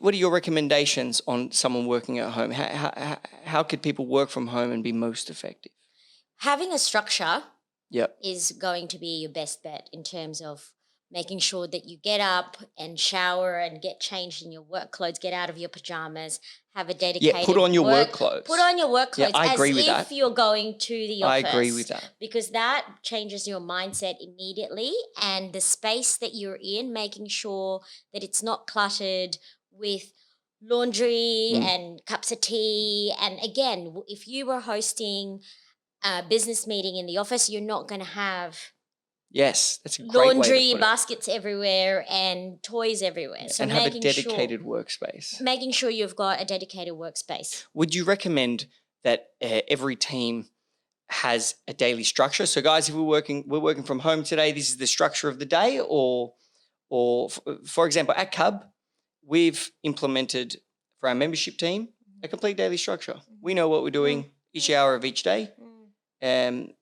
what are your recommendations on someone working at home? How could people work from home and be most effective? Having a structure Yep. is going to be your best bet in terms of making sure that you get up and shower and get changed in your work clothes, get out of your pajamas, have a dedicated Yeah, put on your work clothes. Put on your work clothes I agree with as if that. you're going to the office. I agree with that. Because that changes your mindset immediately, and the space that you're in, making sure that it's not cluttered with laundry and cups of tea. And again, if you were hosting a business meeting in the office, you're not going to have Yes, that's a great way to laundry put it. baskets everywhere and toys everywhere. Yeah, so and have a dedicated workspace. Making sure you've got a dedicated workspace. Would you recommend that every team has a daily structure? So guys, if we're working from home today, this is the structure of the day, or for example, at CUB, we've implemented for our membership team a complete daily structure. We know what we're doing each hour of each day. And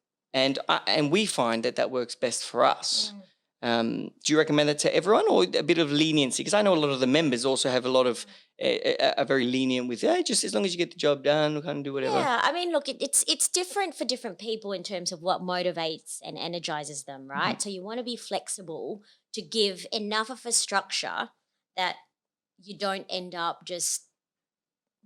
we find that works best for us. Do you recommend that to everyone, or a bit of leniency? Because I know a lot of the members also have a lot of are very lenient with, just as long as you get the job done, we can do whatever. Yeah, I mean, look, it's different for different people in terms of what motivates and energizes them, right? So you want to be flexible to give enough of a structure that you don't end up just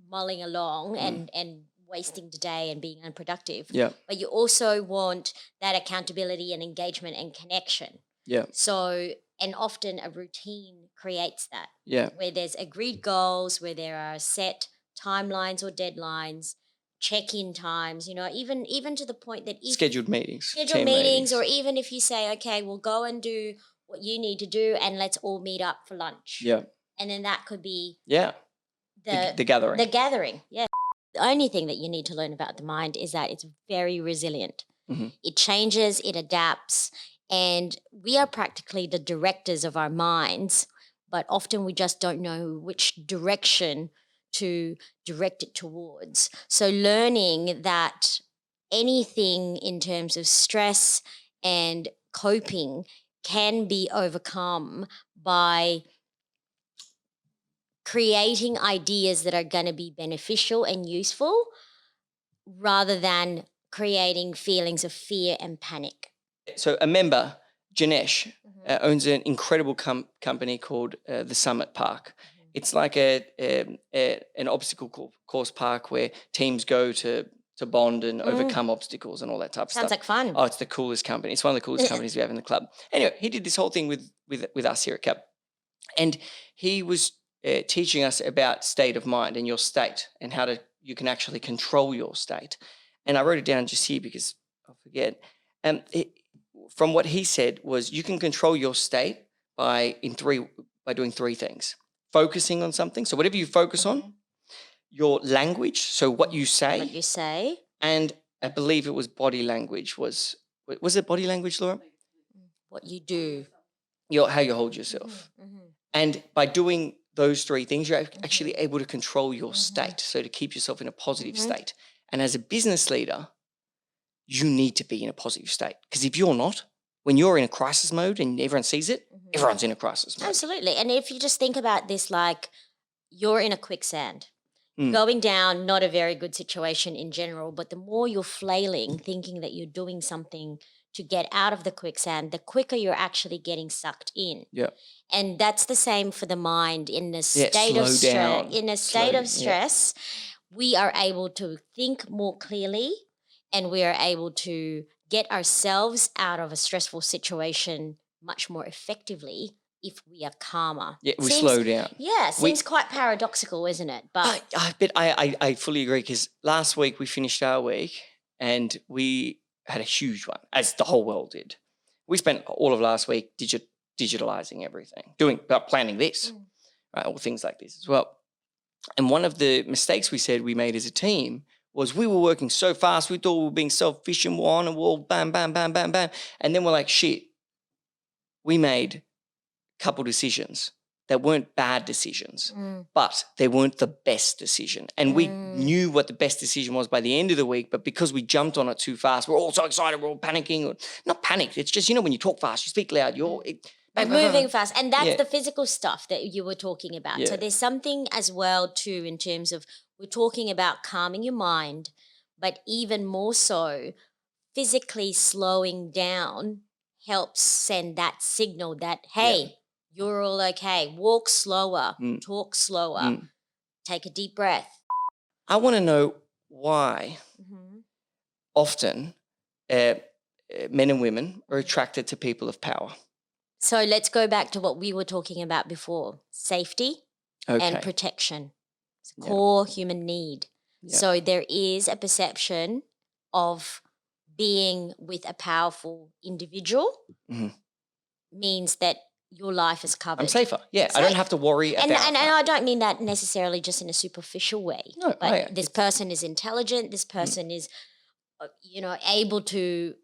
mulling along and wasting the day and being unproductive. Yeah. But you also want that accountability and engagement and connection. Yeah. So, and often a routine creates that. Yeah. Where there's agreed goals, where there are set timelines or deadlines, check-in times, even to the point that scheduled meetings. Scheduled meetings, or even if you say, okay, we'll go and do what you need to do and let's all meet up for lunch. Yeah. And then that could be the gathering. The gathering, yeah. The only thing that you need to learn about the mind is that it's very resilient. It changes, it adapts, and we are practically the directors of our minds, but often we just don't know which direction to direct it towards. So learning that anything in terms of stress and coping can be overcome by creating ideas that are going to be beneficial and useful rather than creating feelings of fear and panic. So a member, Janesh, owns an incredible company called the Summit Park. It's like an obstacle course park where teams go to bond and overcome obstacles and all that type of stuff. Sounds like fun. Oh, it's the coolest company. It's one of the coolest companies we have in the club. Anyway, he did this whole thing with us here at CUB. And he was teaching us about state of mind and your state and how you can actually control your state. And I wrote it down just here because I'll forget. From what he said was you can control your state by doing three things. Focusing on something. So whatever you focus on, your language, so what you say. And I believe it was body language. Was it body language, Laura? What you do. How you hold yourself. And by doing those three things, you're actually able to control your state, so to keep yourself in a positive state. And as a business leader, you need to be in a positive state, because if you're not, when you're in a crisis mode and everyone sees it, everyone's in a crisis mode. Absolutely. And if you just think about this like you're in a quicksand, going down, not a very good situation in general, but the more you're flailing, thinking that you're doing something to get out of the quicksand, the quicker you're actually getting sucked in. Yeah. And that's the same for the mind in the state of stress. In a state of stress, we are able to think more clearly, and we are able to get ourselves out of a stressful situation much more effectively if we are calmer. Yeah, we slow down. Yeah, seems quite paradoxical, isn't it? But I fully agree, because last week we finished our week and we had a huge one, as the whole world did. We spent all of last week digitalizing everything, planning this, right, all things like this as well. And one of the mistakes we said we made as a team was we were working so fast, we thought we were being selfish and we're on a wall, bam, bam, bam, bam, bam. And then we're like, shit, we made a couple decisions that weren't bad decisions, but they weren't the best decision. And we knew what the best decision was by the end of the week, but because we jumped on it too fast, we're all so excited, we're all panicking. Not panicked, it's just, when you talk fast, you speak loud, moving fast. And that's Yeah. the physical stuff that you were talking about. So Yeah. there's something as well too in terms of we're talking about calming your mind, but even more so physically slowing down helps send that signal that, hey, you're all okay. Walk slower, talk slower, take a deep breath. I want to know why often men and women are attracted to people of power. So let's go back to what we were talking about before, safety and protection. It's a core human need. So there is a perception of being with a powerful individual means that your life is covered. I'm safer. Yeah, I don't have to worry about and I don't mean that necessarily just in a superficial way. No, but this person is intelligent. This person is, able to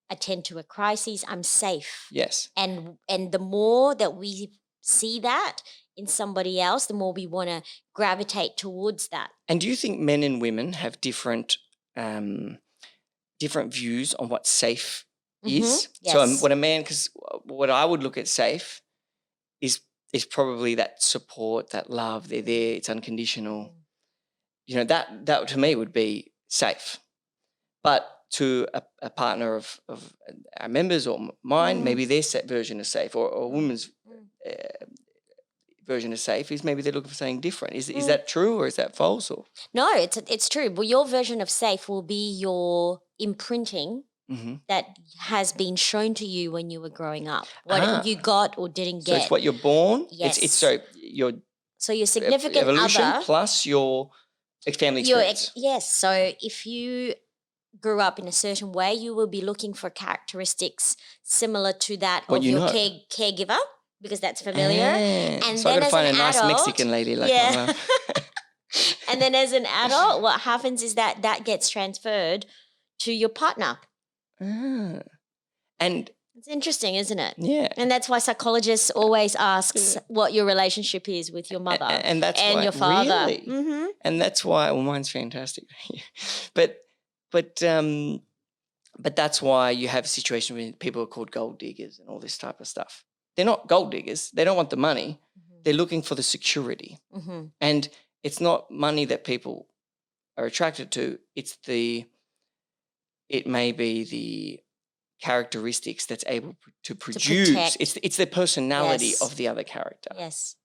attend to a crisis. I'm safe. Yes. And the more that we see that in somebody else, the more we want to gravitate towards that. And do you think men and women have different views on what safe is? Yes. So because what I would look at safe is probably that support, that love. They're there. It's unconditional. That to me would be safe. But to a partner of our members or mine, maybe their set version of safe, or a woman's version of safe is maybe they're looking for something different. Is that true or is that false? Or no, it's true. Well, your version of safe will be your imprinting that has been shown to you when you were growing up. What you got or didn't get. So it's what you're born. Yes. So your significant evolution other plus your family experience. Yes. So if you grew up in a certain way, you will be looking for characteristics similar to that of your caregiver, because that's familiar. And so then I gotta find a adult, nice Mexican lady like my mum. And then as an adult, what happens is that gets transferred to your partner. And it's interesting, isn't it? Yeah. And that's why psychologists always asks what your relationship is with your mother and that's and why, your father. Really? And that's why, well, mine's fantastic. But that's why you have a situation where people are called gold diggers and all this type of stuff. They're not gold diggers. They don't want the money. They're looking for the security. And it's not money that people are attracted to. It may be the characteristics that's able to produce. It's the personality of the other character. Yes.